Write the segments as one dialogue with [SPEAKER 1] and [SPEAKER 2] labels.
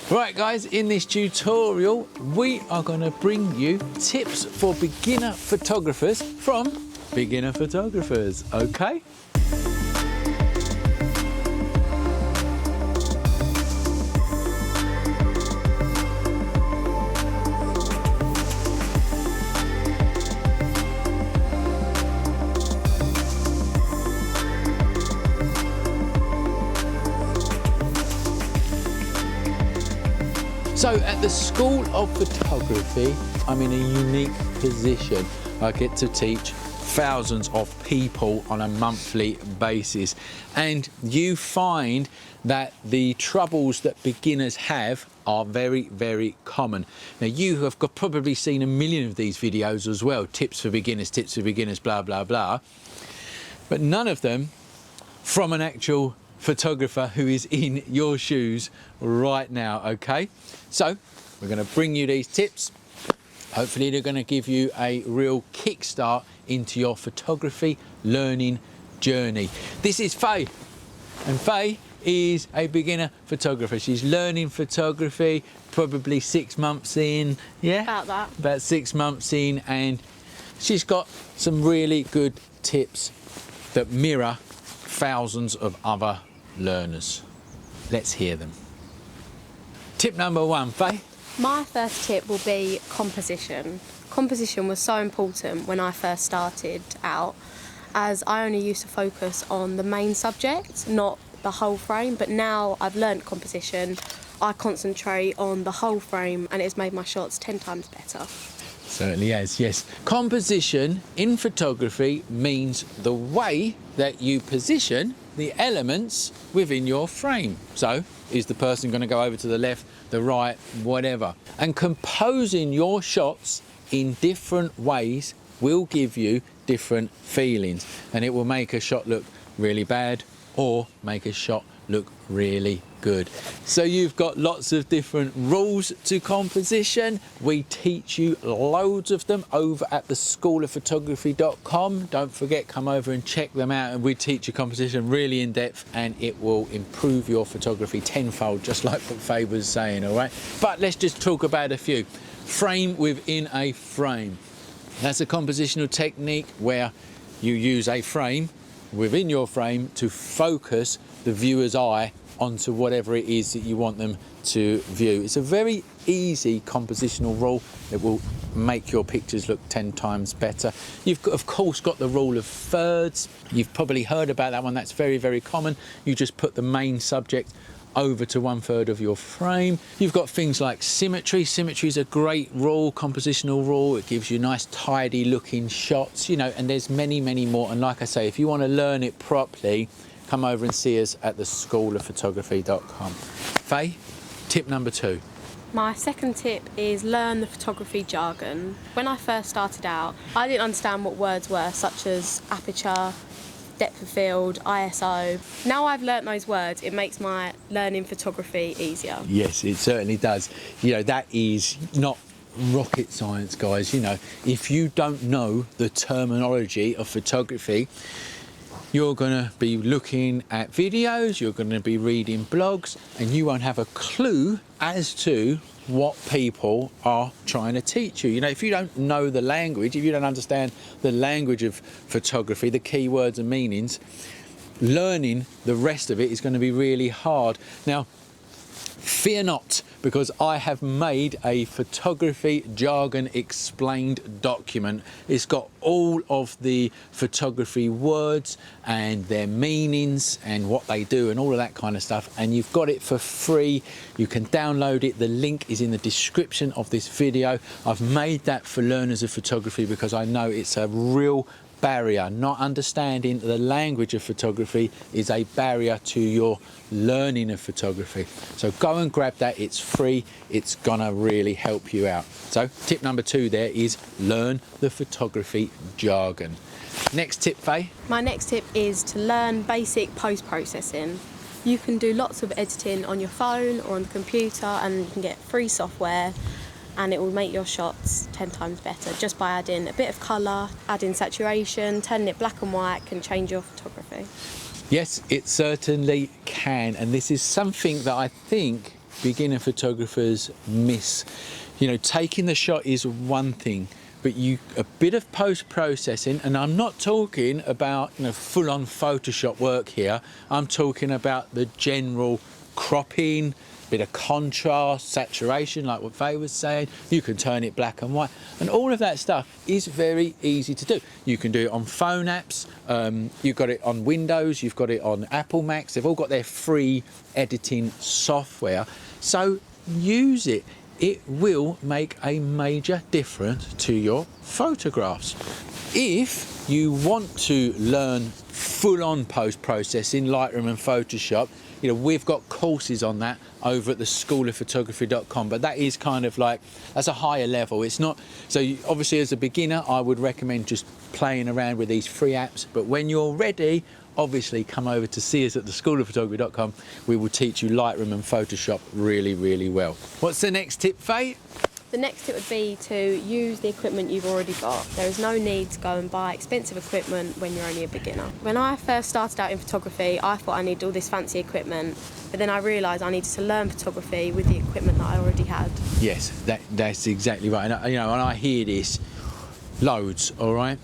[SPEAKER 1] Right guys, in this tutorial we are going to bring you tips for beginner photographers from beginner photographers, okay? So at the School of Photography, I'm in a unique position. I get to teach thousands of people on a monthly basis. And you find that the troubles that beginners have are very, very common. Now you have probably seen a million of these videos as well, tips for beginners, blah, blah, blah. But none of them from an actual photographer who is in your shoes right now, okay? So we're going to bring you these tips. Hopefully they're going to give you a real kickstart into your photography learning journey. This is Faye, and Faye is a beginner photographer. She's learning photography, probably 6 months in, yeah?
[SPEAKER 2] About that.
[SPEAKER 1] About 6 months in, and she's got some really good tips that mirror thousands of other learners. Let's hear them. Tip number 1, Faye.
[SPEAKER 2] My first tip will be composition. Composition was so important when I first started out, as I only used to focus on the main subject, not the whole frame, but now I've learned composition, I concentrate on the whole frame and it's made my shots 10 times better.
[SPEAKER 1] Certainly has, yes. Composition in photography means the way that you position the elements within your frame. So, is the person going to go over to the left, the right, whatever? And composing your shots in different ways will give you different feelings, and it will make a shot look really bad or make a shot look really good. So you've got lots of different rules to composition. We teach you loads of them over at theschoolofphotography.com. Don't forget, come over and check them out, and we teach you composition really in depth, and it will improve your photography tenfold, just like what Faye was saying, all right? But let's just talk about a few. Frame within a frame. That's a compositional technique where you use a frame within your frame to focus the viewer's eye onto whatever it is that you want them to view. It's a very easy compositional rule. It will make your pictures look 10 times better. You've got, of course, got the rule of thirds. You've probably heard about that one. That's very, very common. You just put the main subject over to 1/3 of your frame. You've got things like symmetry. Symmetry is a great rule, compositional rule. It gives you nice, tidy looking shots, you know, and there's many, many more. And like I say, if you want to learn it properly, come over and see us at theschoolofphotography.com. Faye, tip number 2.
[SPEAKER 2] My second tip is learn the photography jargon. When I first started out, I didn't understand what words were, such as aperture, depth of field, ISO. Now I've learnt those words, it makes my learning photography easier.
[SPEAKER 1] Yes, it certainly does. You know, that is not rocket science, guys. You know, if you don't know the terminology of photography, you're going to be looking at videos, you're going to be reading blogs, and you won't have a clue as to what people are trying to teach you. You know, if you don't know the language, if you don't understand the language of photography, the key words and meanings, learning the rest of it is going to be really hard. Now, fear not, because I have made a photography jargon explained document. It's got all of the photography words and their meanings and what they do and all of that kind of stuff, and you've got it for free. You can download it. The link is in the description of this video. I've made that for learners of photography because I know it's a real barrier. Not understanding the language of photography is a barrier to your learning of photography. So go and grab that, it's free, it's gonna really help you out. So tip number 2 there is learn the photography jargon. Next tip, Faye?
[SPEAKER 2] My next tip is to learn basic post-processing. You can do lots of editing on your phone or on the computer, and you can get free software, and it will make your shots 10 times better just by adding a bit of colour, adding saturation, turning it black and white can change your photography.
[SPEAKER 1] Yes, it certainly can, and this is something that I think beginner photographers miss. You know, taking the shot is one thing, but a bit of post-processing, and I'm not talking about, you know, full-on Photoshop work here. I'm talking about the general cropping, bit of contrast, saturation, like what Faye was saying. You can turn it black and white, and all of that stuff is very easy to do. You can do it on phone apps, you've got it on Windows, you've got it on Apple Macs. They've all got their free editing software, so use it. It will make a major difference to your photographs. If you want to learn full-on post-processing, Lightroom and Photoshop, you know, we've got courses on that over at the schoolofphotography.com, but that is kind of like, that's a higher level. It's not, so obviously as a beginner, I would recommend just playing around with these free apps, but when you're ready, obviously come over to see us at the schoolofphotography.com. We will teach you Lightroom and Photoshop really, really well. What's the next tip, Faye?
[SPEAKER 2] The next tip would be to use the equipment you've already got. There is no need to go and buy expensive equipment when you're only a beginner. When I first started out in photography, I thought I needed all this fancy equipment, but then I realised I needed to learn photography with the equipment that I already had.
[SPEAKER 1] Yes, that's exactly right. And, you know, and I hear this loads, all right?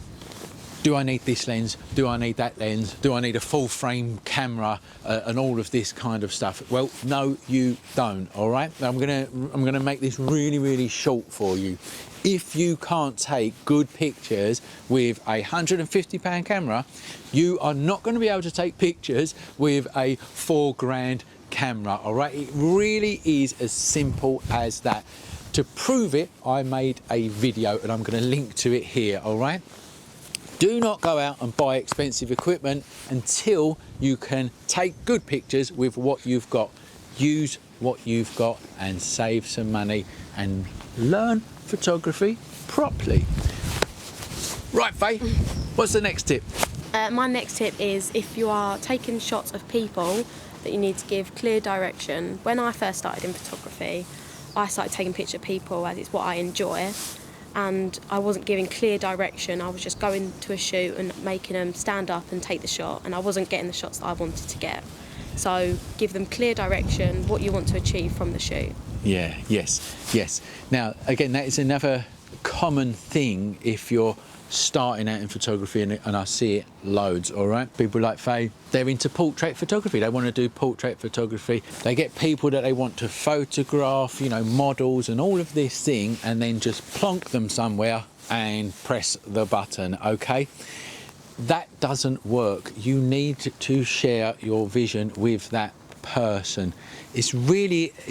[SPEAKER 1] Do I need this lens? Do I need that lens? Do I need a full frame camera and all of this kind of stuff? Well, no, you don't, all right? I'm gonna make this really, really short for you. If you can't take good pictures with a £150 camera, you are not going to be able to take pictures with a £4 camera, all right? It really is as simple as that. To prove it, I made a video and I'm going to link to it here, all right? Do not go out and buy expensive equipment until you can take good pictures with what you've got. Use what you've got and save some money and learn photography properly. Right, Faye, what's the next tip?
[SPEAKER 2] My next tip is if you are taking shots of people that you need to give clear direction. When I first started in photography, I started taking pictures of people as it's what I enjoy, and I wasn't giving clear direction. I was just going to a shoot and making them stand up and take the shot, and I wasn't getting the shots that I wanted to get. So give them clear direction, what you want to achieve from the shoot.
[SPEAKER 1] Yeah, yes. Now, again, that is another common thing if you're starting out in photography, and I see it loads, all right? People like Faye, they're into portrait photography. They want to do portrait photography. They get people that they want to photograph, you know, models and all of this thing, and then just plonk them somewhere and press the button, okay? That doesn't work. You need to share your vision with that person. It's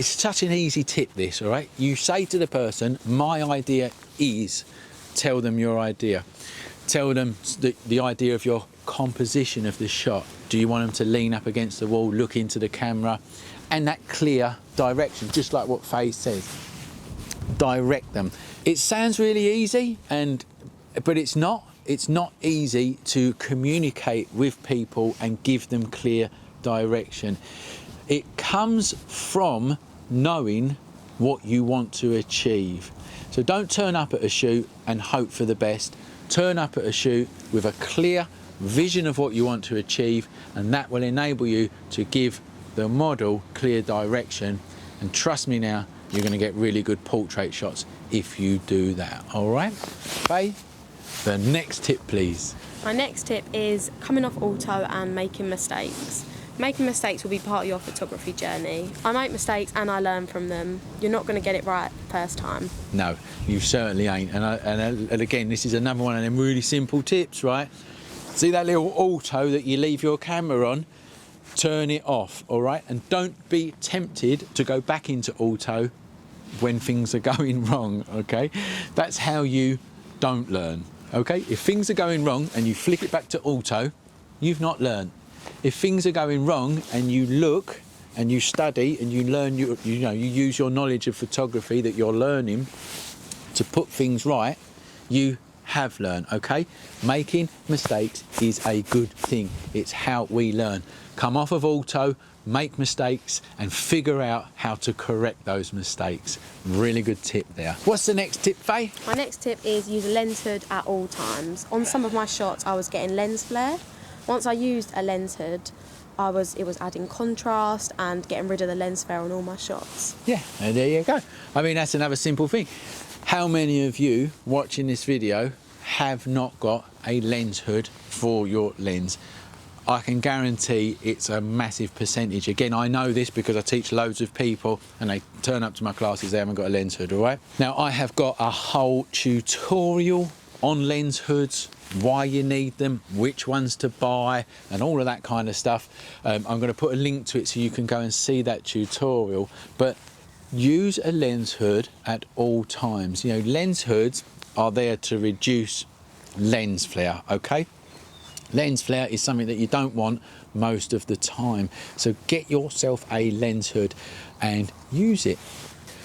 [SPEAKER 1] such an easy tip, this, all right? You say to the person, my idea is, tell them your idea. Tell them the idea of your composition of the shot. Do you want them to lean up against the wall, look into the camera, and that clear direction, just like what Faye says. Direct them. It sounds really easy, but it's not. It's not easy to communicate with people and give them clear direction. It comes from knowing what you want to achieve. So don't turn up at a shoot and hope for the best. Turn up at a shoot with a clear vision of what you want to achieve, and that will enable you to give the model clear direction. And trust me now, you're going to get really good portrait shots if you do that. All right? Faye, the next tip, please.
[SPEAKER 2] My next tip is coming off auto and making mistakes. Making mistakes will be part of your photography journey. I make mistakes and I learn from them. You're not going to get it right first time.
[SPEAKER 1] No, you certainly ain't. And again, this is another one of them really simple tips, right? See that little auto that you leave your camera on? Turn it off, all right? And don't be tempted to go back into auto when things are going wrong, okay? That's how you don't learn, okay? If things are going wrong and you flick it back to auto, you've not learned. If things are going wrong and you look and you study and you learn, you use your knowledge of photography that you're learning to put things right, you have learned, okay? Making mistakes is a good thing. It's how we learn. Come off of auto, make mistakes and figure out how to correct those mistakes. Really good tip there. What's the next tip, Faye?
[SPEAKER 2] My next tip is use a lens hood at all times. On some of my shots, I was getting lens flare. Once I used a lens hood, it was adding contrast and getting rid of the lens flare on all my shots.
[SPEAKER 1] Yeah, and there you go. I mean, that's another simple thing. How many of you watching this video have not got a lens hood for your lens? I can guarantee it's a massive percentage. Again, I know this because I teach loads of people and they turn up to my classes, they haven't got a lens hood, all right? Now, I have got a whole tutorial on lens hoods, why you need them, which ones to buy, and all of that kind of stuff. I'm going to put a link to it so you can go and see that tutorial. But use a lens hood at all times. You know, lens hoods are there to reduce lens flare, okay? Lens flare is something that you don't want most of the time. So get yourself a lens hood and use it.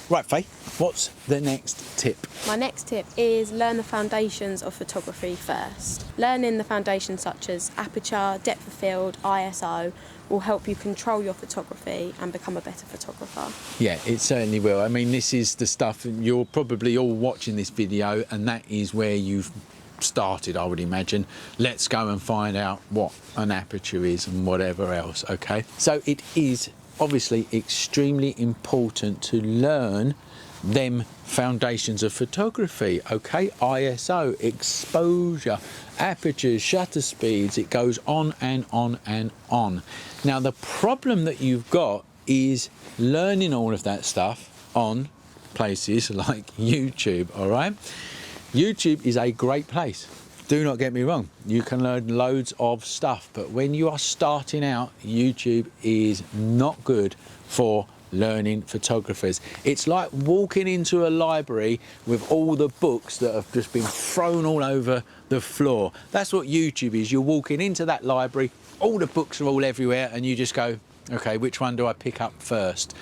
[SPEAKER 1] Right, Faye, what's the next tip?
[SPEAKER 2] My next tip is learn the foundations of photography first. Learning the foundations such as aperture, depth of field, ISO will help you control your photography and become a better photographer.
[SPEAKER 1] Yeah, it certainly will. I mean, this is the stuff, you're probably all watching this video and that is where you've started, I would imagine. Let's go and find out what an aperture is and whatever else, okay? So it is obviously extremely important to learn them foundations of photography, okay? ISO, exposure, apertures, shutter speeds, it goes on and on and on. Now the problem that you've got is learning all of that stuff on places like YouTube, all right? YouTube is a great place. Do not get me wrong, you can learn loads of stuff, but when you are starting out, YouTube is not good for learning photographers. It's like walking into a library with all the books that have just been thrown all over the floor. That's what YouTube is. You're walking into that library, all the books are all everywhere, and you just go, okay, which one do I pick up first?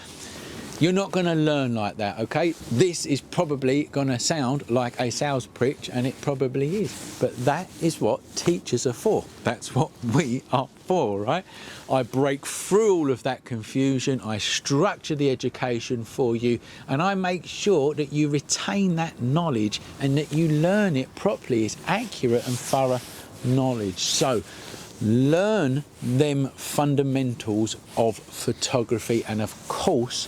[SPEAKER 1] You're not going to learn like that, okay? This is probably going to sound like a sales pitch, and it probably is. But that is what teachers are for. That's what we are for, right? I break through all of that confusion. I structure the education for you, and I make sure that you retain that knowledge and that you learn it properly. It's accurate and thorough knowledge. So learn them fundamentals of photography, and of course,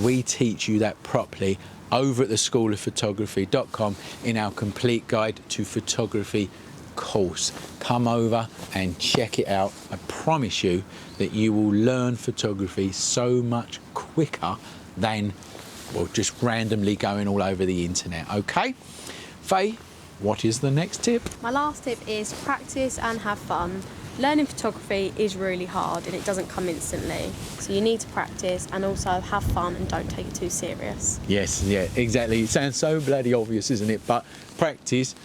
[SPEAKER 1] we teach you that properly over at the schoolofphotography.com in our complete guide to photography course. Come over and check it out. I promise you that you will learn photography so much quicker than, well, just randomly going all over the internet, okay? Faye, what is the next tip?
[SPEAKER 2] My last tip is practice and have fun. Learning photography is really hard and it doesn't come instantly. So you need to practice and also have fun and don't take it too serious.
[SPEAKER 1] Yes, yeah, exactly. It sounds so bloody obvious, isn't it? But practice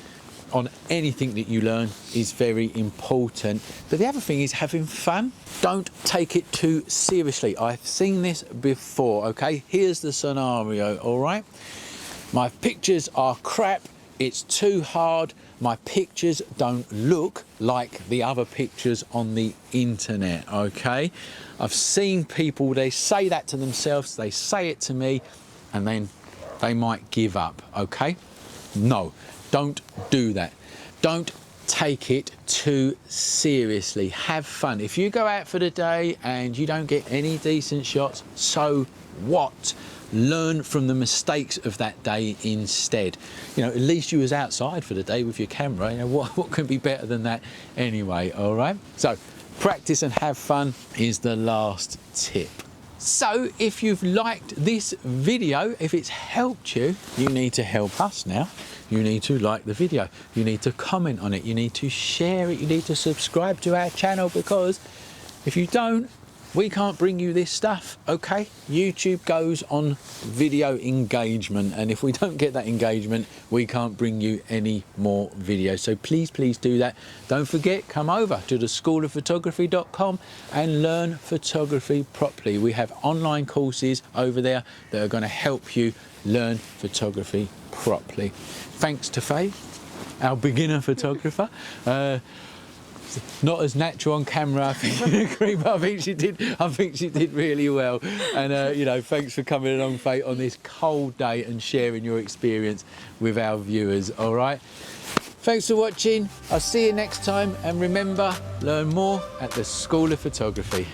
[SPEAKER 1] on anything that you learn is very important. But the other thing is having fun. Don't take it too seriously. I've seen this before, okay? Here's the scenario, all right? My pictures are crap. It's too hard. My pictures don't look like the other pictures on the internet, okay? I've seen people, they say that to themselves, they say it to me, and then they might give up, okay? No, don't do that. Don't take it too seriously. Have fun. If you go out for the day and you don't get any decent shots, so what? Learn from the mistakes of that day instead. You know, at least you was outside for the day with your camera. You know, what can be better than that anyway, all right? So practice and have fun is the last tip. So if you've liked this video, if it's helped you, you need to help us now. You need to like the video. You need to comment on it. You need to share it. You need to subscribe to our channel, because if you don't, we can't bring you this stuff, okay? YouTube goes on video engagement, and if we don't get that engagement, we can't bring you any more videos. So please, please do that. Don't forget, come over to the schoolofphotography.com and learn photography properly. We have online courses over there that are going to help you learn photography properly. Thanks to Faye, our beginner photographer. Not as natural on camera, I think, but I think she did really well. And you know, thanks for coming along, Faye, on this cold day and sharing your experience with our viewers. All right, Thanks for watching. I'll see you next time, and remember, learn more at the School of Photography.